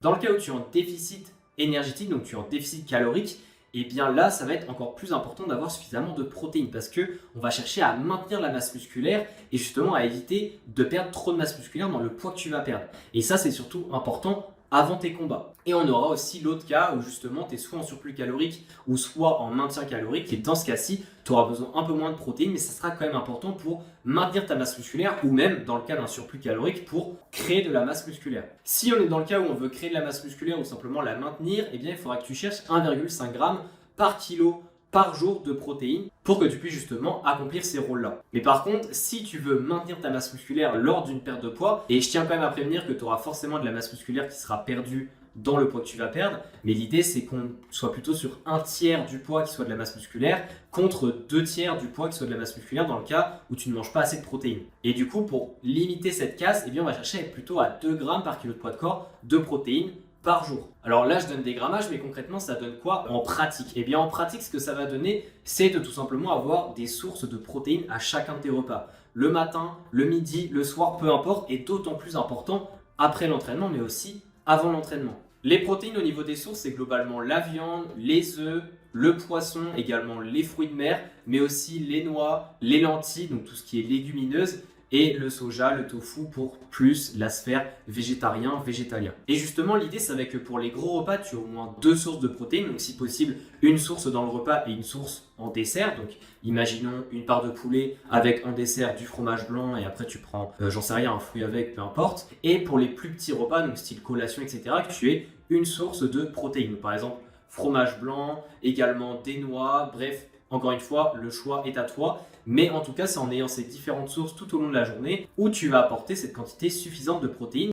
Dans le cas où tu es en déficit énergétique, donc tu es en déficit calorique, et bien là, ça va être encore plus important d'avoir suffisamment de protéines parce que on va chercher à maintenir la masse musculaire et justement à éviter de perdre trop de masse musculaire dans le poids que tu vas perdre. Et ça, c'est surtout important avant tes combats. Et on aura aussi l'autre cas où justement tu es soit en surplus calorique ou soit en maintien calorique. Et dans ce cas-ci, tu auras besoin un peu moins de protéines, mais ça sera quand même important pour maintenir ta masse musculaire ou même dans le cas d'un surplus calorique pour créer de la masse musculaire. Si on est dans le cas où on veut créer de la masse musculaire ou simplement la maintenir, eh bien il faudra que tu cherches 1,5 g par kilo par jour de protéines pour que tu puisses justement accomplir ces rôles-là. Mais par contre, si tu veux maintenir ta masse musculaire lors d'une perte de poids, et je tiens quand même à prévenir que tu auras forcément de la masse musculaire qui sera perdue dans le poids que tu vas perdre, mais l'idée c'est qu'on soit plutôt sur un tiers du poids qui soit de la masse musculaire contre 2 tiers du poids qui soit de la masse musculaire dans le cas où tu ne manges pas assez de protéines. Et du coup, pour limiter cette casse, eh bien, on va chercher à être plutôt à 2 grammes par kilo de poids de corps de protéines par jour. Alors là, je donne des grammages, mais concrètement, ça donne quoi en pratique? Eh bien, en pratique, ce que ça va donner, c'est de tout simplement avoir des sources de protéines à chacun de tes repas. Le matin, le midi, le soir, peu importe, et d'autant plus important après l'entraînement, mais aussi avant l'entraînement. Les protéines au niveau des sources, c'est globalement la viande, les œufs, le poisson, également les fruits de mer, mais aussi les noix, les lentilles, donc tout ce qui est légumineuse, et le soja, le tofu pour plus la sphère végétarien-végétalien. Et justement, l'idée, c'est que pour les gros repas, tu as au moins 2 sources de protéines, donc si possible, une source dans le repas et une source en dessert. Donc, imaginons une part de poulet avec en dessert du fromage blanc et après tu prends, j'en sais rien, un fruit avec, peu importe. Et pour les plus petits repas, donc style collation, etc., que tu aies une source de protéines. Par exemple, fromage blanc, également des noix, bref. Encore une fois, le choix est à toi, mais en tout cas, c'est en ayant ces différentes sources tout au long de la journée où tu vas apporter cette quantité suffisante de protéines.